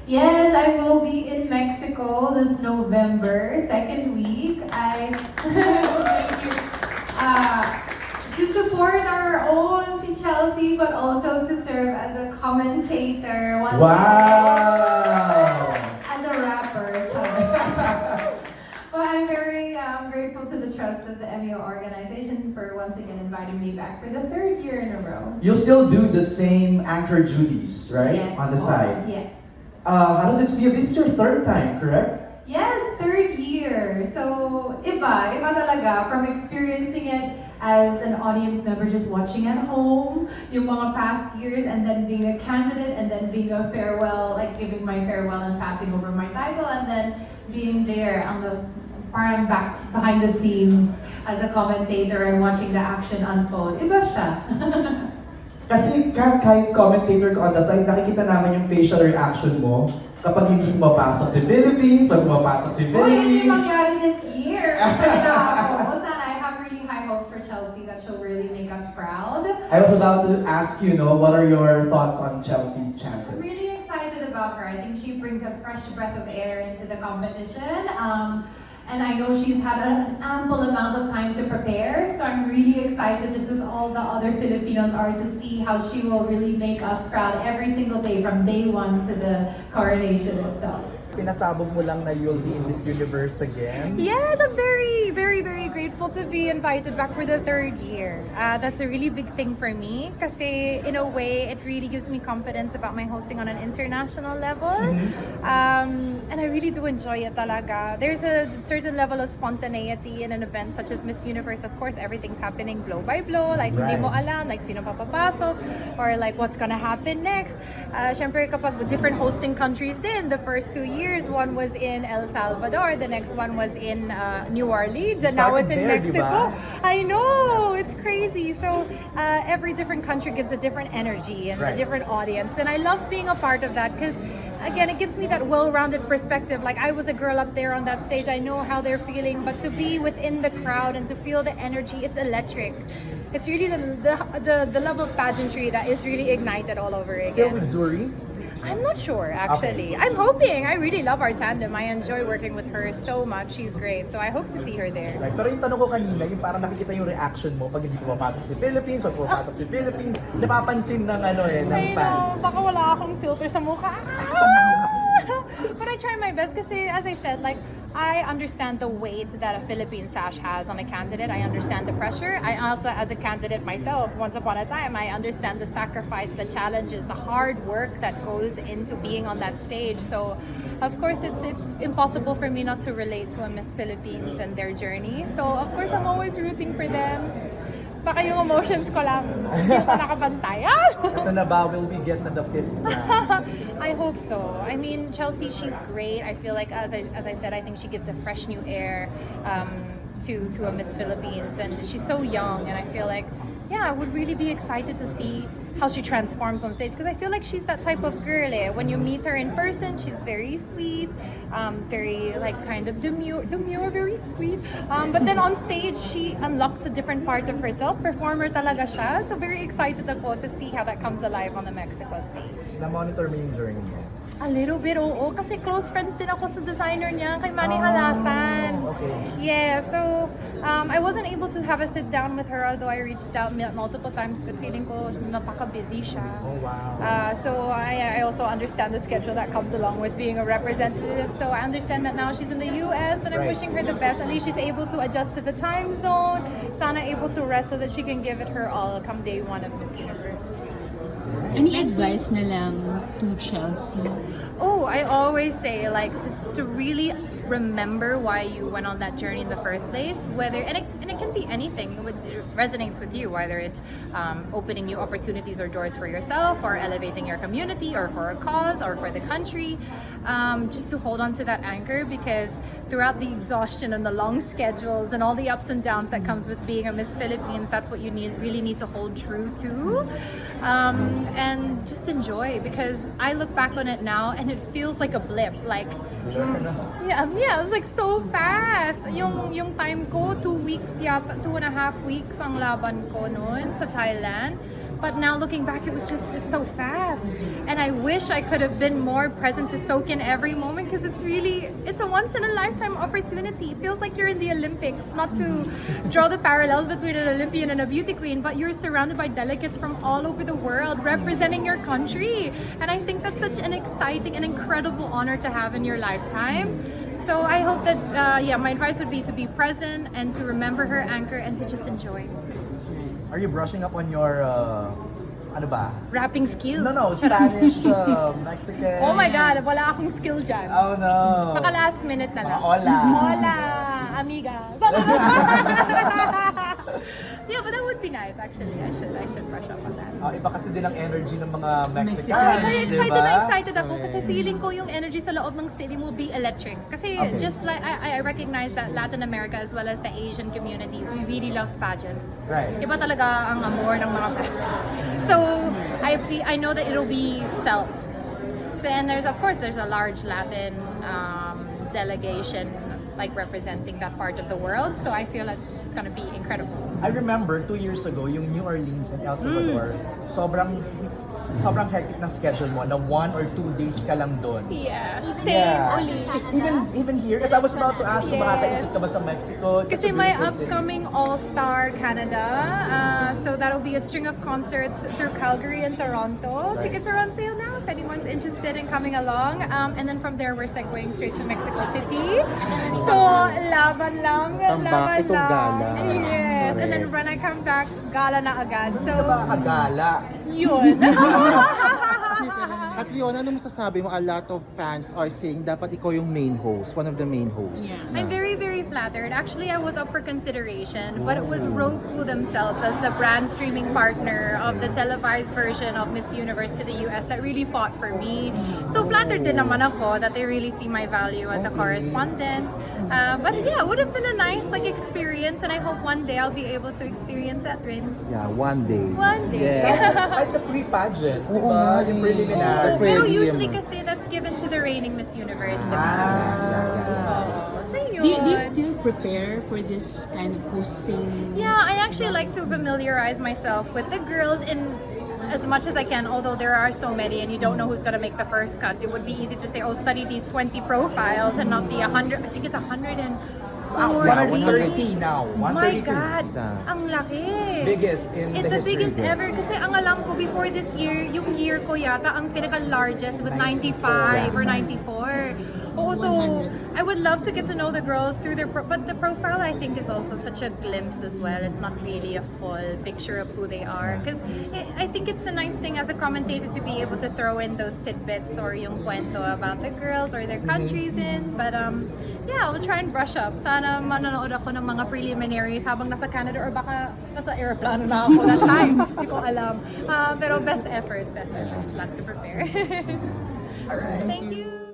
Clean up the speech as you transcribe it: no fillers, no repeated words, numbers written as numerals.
Yes, I will be in Mexico this November, second week. To support our own si Chelsea, but also to serve as a commentator. Wow! As a rapper. Well, I'm very grateful to the trust of the MEO organization for once again inviting me back for the third year in a row. You'll still do the same anchor duties, right? Yes. On the side. Yes. How does it feel? This is your third time, correct? Yes, third year. So, iba talaga from experiencing it as an audience member just watching at home, yung mga past years, and then being a candidate, and then being a farewell, like giving my farewell and passing over my title, and then being there on the parang backs behind the scenes as a commentator and watching the action unfold. Iba siya. Kasi kahit commentator ka on the side, nakikita naman yung facial reaction mo kapag hindi pumapasok si Philippines, pag pumapasok si Uy, hindi Philippines. mangyari this year. Sana, I have really high hopes for Chelsea that she'll really make us proud. I was about to ask you, what are your thoughts on Chelsea's I'm chances? really excited about her. I think she brings a fresh breath of air into the competition. And I know she's had an ample amount of time to prepare, so I'm really excited, just as all the other Filipinos are, to see how she will really make us proud every single day from day one to the coronation itself. Pinasabog mo lang na you'll be in this universe again. Yes, I'm very, very, very grateful to be invited back for the third year. That's a really big thing for me kasi in a way, it really gives me confidence about my hosting on an international level. And I really do enjoy it talaga. There's a certain level of spontaneity in an event such as Miss Universe. Of course, everything's happening blow by blow. Like, hindi mo alam, like, sino papapasok or like, what's gonna happen next. Syempre, kapag different hosting countries din, the first 2 years, one was in El Salvador, the next one was in New Orleans, and now it's in Mexico. I know, it's crazy. So every different country gives a different energy and a different audience, and I love being a part of that because again, it gives me that well-rounded perspective. Like, I was a girl up there on that stage, I know how they're feeling, but to be within the crowd and to feel the energy, it's electric. It's really the love of pageantry that is really ignited all over again. Still with Zuri? I'm not sure, actually. I'm hoping. I really love our tandem. I enjoy working with her so much. She's great. So I hope to see her there. Right. Pero yung tanong ko kanina, yung parang nakikita yung reaction mo pag hindi pumapasok si Philippines, pag pumapasok si Philippines, napapansin ng ng fans. Know, baka wala akong filter sa mukha. But I try my best kasi, as I said, like, I understand the weight that a Philippine sash has on a candidate. I understand the pressure. I also, as a candidate myself, once upon a time, I understand the sacrifice, the challenges, the hard work that goes into being on that stage. So, of course, it's impossible for me not to relate to a Miss Philippines and their journey. So, of course, I'm always rooting for them. Baka yung emotions ko lang, hindi pa nakabantay. Ito na ba, will we get na the 5th round? I hope so. I mean, Chelsea, she's great. I feel like, as I said, I think she gives a fresh new air to a Miss Philippines, and she's so young. And I feel like, I would really be excited to see how she transforms on stage because I feel like she's that type of girl. When you meet her in person, she's very sweet, very like kind of demure, very sweet. But then on stage, she unlocks a different part of herself. Performer talaga siya. So very excited ako to see how that comes alive on the Mexico stage. Na-monitor mo yung journey niya? A little bit, oo. Kasi close friends din ako sa designer niya, kay Manny Halasan. Okay. Yeah, so I wasn't able to have a sit down with her, although I reached out multiple times, but feeling ko napaka-busy siya. Oh, wow. So I also understand the schedule that comes along with being a representative. So I understand that now she's in the US, and I'm wishing her the best. At least she's able to adjust to the time zone. Sana able to rest so that she can give it her all come day one of Miss Universe. Any advice na lang to Chelsea? Oh, I always say, like, just to really remember why you went on that journey in the first place, whether and it can be anything it resonates with you, whether it's opening new opportunities or doors for yourself, or elevating your community, or for a cause, or for the country. Just to hold on to that anchor, because throughout the exhaustion and the long schedules and all the ups and downs that comes with being a Miss Philippines, that's what you really need to hold true to, and just enjoy, because I look back on it now and it feels like a blip, like it was like so fast. Yung time ko, 2 weeks yata, 2.5 weeks ang laban ko noon sa Thailand. But now looking back, it's so fast. And I wish I could have been more present to soak in every moment because it's a once in a lifetime opportunity. It feels like you're in the Olympics, not to draw the parallels between an Olympian and a beauty queen, but you're surrounded by delegates from all over the world representing your country. And I think that's such an exciting and incredible honor to have in your lifetime. So I hope that, my advice would be to be present and to remember her anchor and to just enjoy. Are you brushing up on your, ano ba? Rapping skills. No, Spanish, Mexican. Oh my God, wala akong skill dyan. Oh no. Baka last minute na lang. Hola. Hola, amiga. Yeah, but that would be nice actually. I should brush up on that. Iba kasi din ang energy ng mga Mexicans, Kaya di ba? excited ako kasi feeling ko yung energy sa loob ng stadium will be electric. Kasi just like I recognize that Latin America as well as the Asian communities, we really love pageants. Right. Iba talaga ang amor ng mga pageants. So I know that it'll be felt. So, and there's a large Latin delegation like representing that part of the world. So I feel that's just gonna be incredible. I remember 2 years ago, yung New Orleans and El Salvador, sobrang hectic ng schedule mo na 1 or 2 days ka lang doon. Yeah, same ulit. Even here, because I was about to ask kung makakaikot ka ba sa Mexico. It's such Kasi a my beautiful city. upcoming All-Star Canada, so that'll be a string of concerts through Calgary and Toronto. Right. Tickets are on sale now if anyone's interested in coming along. And then from there, we're segueing straight to Mexico City. So, laban lang. Tambak itong gala. Yes. And then when I come back, gala na agad. Hindi ka ba So, kagala? yun. Catriona, ano masasabi mo? A lot of fans are saying dapat ikaw yung main host, one of the main hosts. I'm very, very flattered. Actually, I was up for consideration, but it was Roku themselves as the brand streaming partner of the televised version of Miss Universe to the US that really fought for me. So flattered din naman ako that they really see my value as a correspondent. But yeah, it would have been a nice experience, and I hope one day I'll be able to experience that rin. Yeah, one day. One day. At the pre-pageant, di Oo ba? nga Yung eh. preliminary. The Pero Pwede usually yun. kasi that's given to the reigning Miss Universe, di ba? Ah. So yun. Do you still prepare for this kind of hosting? Yeah, I actually like to familiarize myself with the girls in as much as I can, although there are so many and you don't know who's going to make the first cut. It would be easy to say, oh, study these 20 profiles and not the 100, I think it's 100 and 130 now. Oh my 132. God, ang laki. Biggest in It's the the history. biggest ever. Kasi ang alam ko before this year, yung year ko yata, ang pinaka-largest with 95 or 94. Also, I would love to get to know the girls through their but the profile I think is also such a glimpse as well. It's not really a full picture of who they are. Because I think it's a nice thing as a commentator to be able to throw in those tidbits or yung kwento about the girls or their countries in. But yeah, I'll try and brush up. Sana manonood ako ng mga preliminaries habang nasa Canada or baka nasa aeroplano na ako that time. Hindi ko alam. Pero best efforts. Lot to prepare. Alright. Thank you.